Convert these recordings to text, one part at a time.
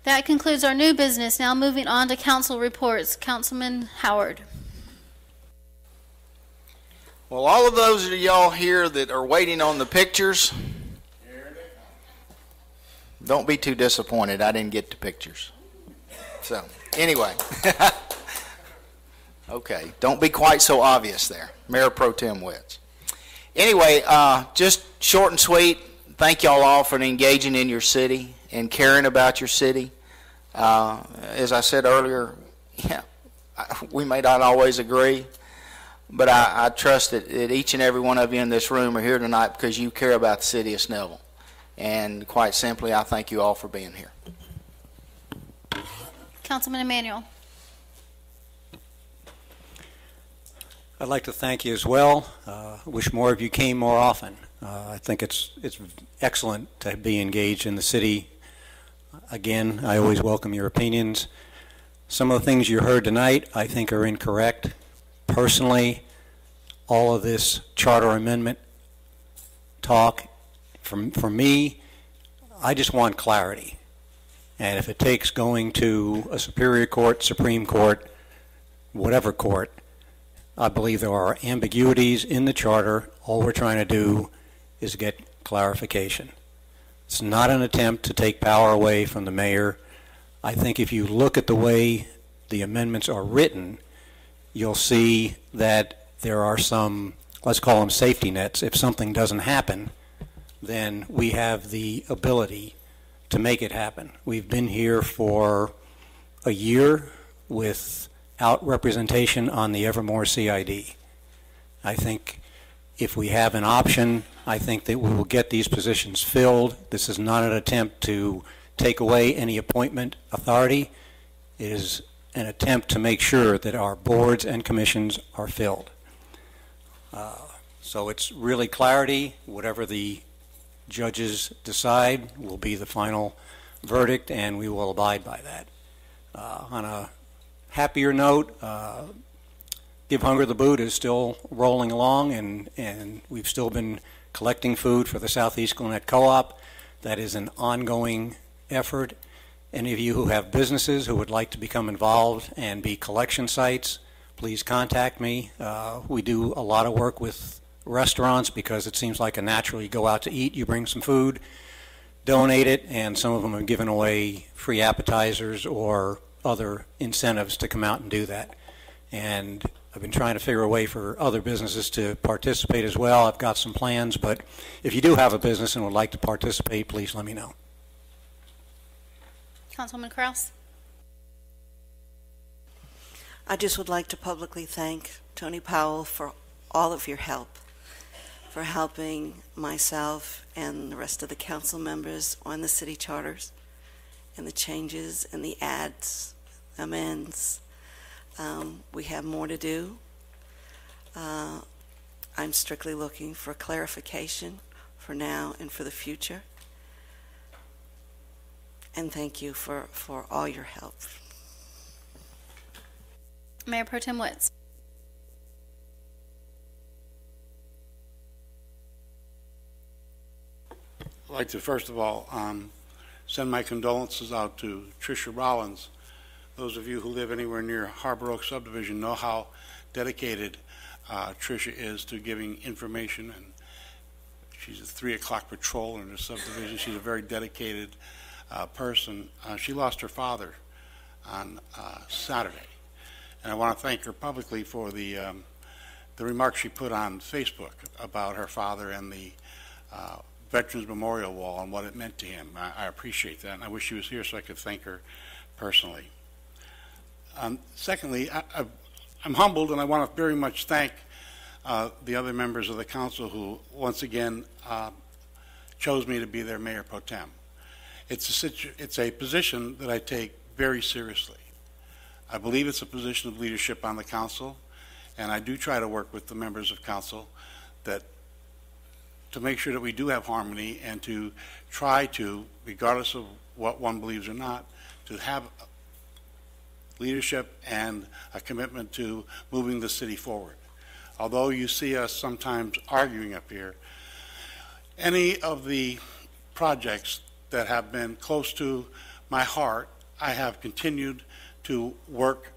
That concludes our new business. Now moving on to council reports. Councilman Howard. Well, all of those of y'all here that are waiting on the pictures, don't be too disappointed. I didn't get the pictures. So, anyway. Okay, don't be quite so obvious there. Mayor Pro Tem Witz. Anyway, just short and sweet, thank y'all all for engaging in your city and caring about your city. As I said earlier, yeah, we may not always agree, but I trust that each and every one of you in this room are here tonight because you care about the city of Snellville. And quite simply, I thank you all for being here. Councilman Emanuel. I'd like to thank you as well. Wish more of you came more often. I think it's excellent to be engaged in the city. Again, I always welcome your opinions. Some of the things you heard tonight I think are incorrect. Personally, all of this charter amendment talk, for me, I just want clarity. And if it takes going to a Superior Court, Supreme Court, whatever court, I believe there are ambiguities in the charter. All we're trying to do is get clarification. It's not an attempt to take power away from the mayor. I think if you look at the way the amendments are written, you'll see that there are some, let's call them safety nets. If something doesn't happen, then we have the ability to make it happen. We've been here for a year without representation on the Evermore CID. I think if we have an option, I think that we will get these positions filled. This is not an attempt to take away any appointment authority. It is an attempt to make sure that our boards and commissions are filled. So it's really clarity. Whatever the judges decide will be the final verdict, and we will abide by that. On a happier note, Give Hunger the Boot is still rolling along, and we've still been collecting food for the Southeast Gwinnett Co-op. That is an ongoing effort. Any of you who have businesses who would like to become involved and be collection sites, please contact me. We do a lot of work with restaurants because it seems like a natural. You go out to eat, you bring some food, donate it, and some of them have given away free appetizers or other incentives to come out and do that. And I've been trying to figure a way for other businesses to participate as well. I've got some plans, but if you do have a business and would like to participate, please let me know. Councilwoman Kraus. I just would like to publicly thank Tony Powell for all of your help, for helping myself and the rest of the council members on the city charters and the changes and the ads, amends. We have more to do. I'm strictly looking for clarification for now and for the future. And thank you for all your help. Mayor Pro Tem Witz. I'd like to first of all send my condolences out to Tricia Rollins. Those of you who live anywhere near Harbor Oak subdivision know how dedicated Tricia is to giving information, and she's a 3 o'clock patrol in the subdivision. She's a very dedicated person. She lost her father on Saturday, and I want to thank her publicly for the remarks she put on Facebook about her father and the Veterans Memorial Wall and what it meant to him. I appreciate that, and I wish she was here so I could thank her personally. Secondly, I'm humbled, and I want to very much thank the other members of the council who once again chose me to be their mayor pro tem. It's a position that I take very seriously. I believe it's a position of leadership on the council, and I do try to work with the members of council to make sure that we do have harmony and to try to, regardless of what one believes or not, to have leadership and a commitment to moving the city forward. Although you see us sometimes arguing up here, any of the projects that have been close to my heart I have continued to work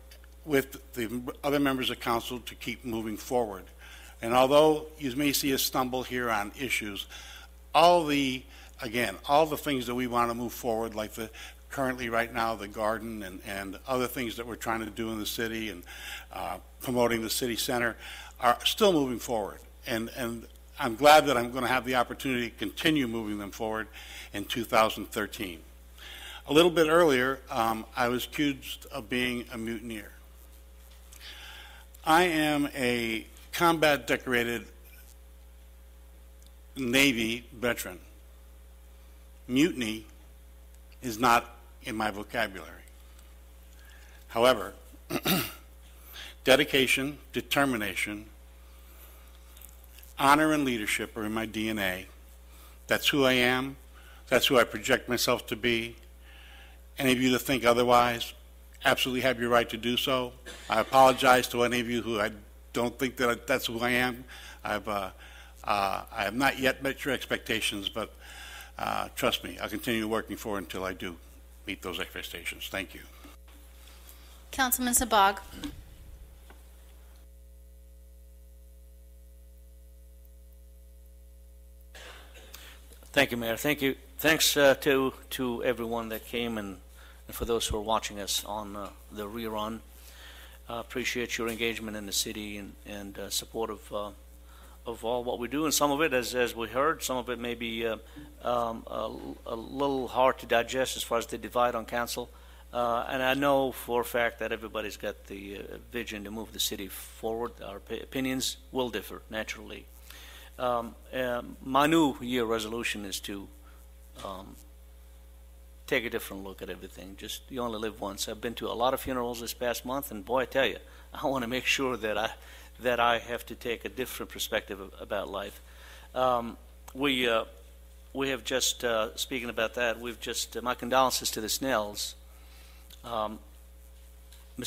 with the other members of council to keep moving forward. And although you may see us stumble here on issues, all the things that we want to move forward, like currently right now, the garden and other things that we're trying to do in the city and promoting the city center, are still moving forward. And I'm glad that I'm going to have the opportunity to continue moving them forward in 2013. A little bit earlier, I was accused of being a mutineer. I am a combat decorated Navy veteran. Mutiny is not in my vocabulary. However, dedication, determination, honor, and leadership are in my DNA. That's who I am. That's who I project myself to be. Any of you that think otherwise, absolutely have your right to do so. I apologize to any of you who I don't think that that's who I am. I have not yet met your expectations, but trust me, I'll continue working for it until I do meet those expectations. Thank you. Councilman Sabag. Thank you, Mayor. Thank you. Thanks to everyone that came and for those who are watching us on the rerun. Appreciate your engagement in the city and support of all what we do. And some of it, as we heard, some of it may be a little hard to digest as far as the divide on council. And I know for a fact that everybody's got the vision to move the city forward. Our opinions will differ, naturally. My new year resolution is to take a different look at everything. Just, you only live once. I've been to a lot of funerals this past month, and boy, I tell you, I want to make sure that I have to take a different perspective about life. We have just, speaking about that, we've just, my condolences to the Snells. Mr.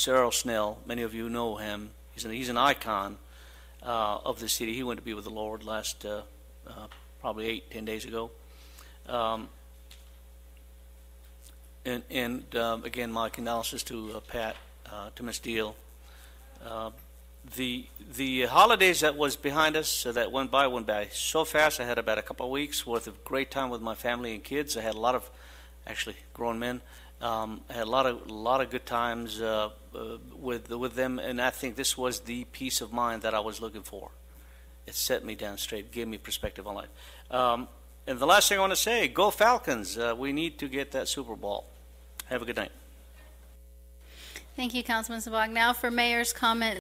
Earl Snell, many of you know him. He's an icon of the city. He went to be with the Lord last probably 8-10 days ago. Again, my condolences to Pat, to Ms. Deal. The holidays that was behind us, that went by so fast. I had about a couple of weeks worth of great time with my family and kids. I had a lot of, actually, grown men. I had a lot of good times with them, and I think this was the peace of mind that I was looking for. It set me down straight, gave me perspective on life. And the last thing I want to say, go Falcons. We need to get that Super Bowl. Have a good night. Thank you, Councilman Sabag. Now for Mayor's comment.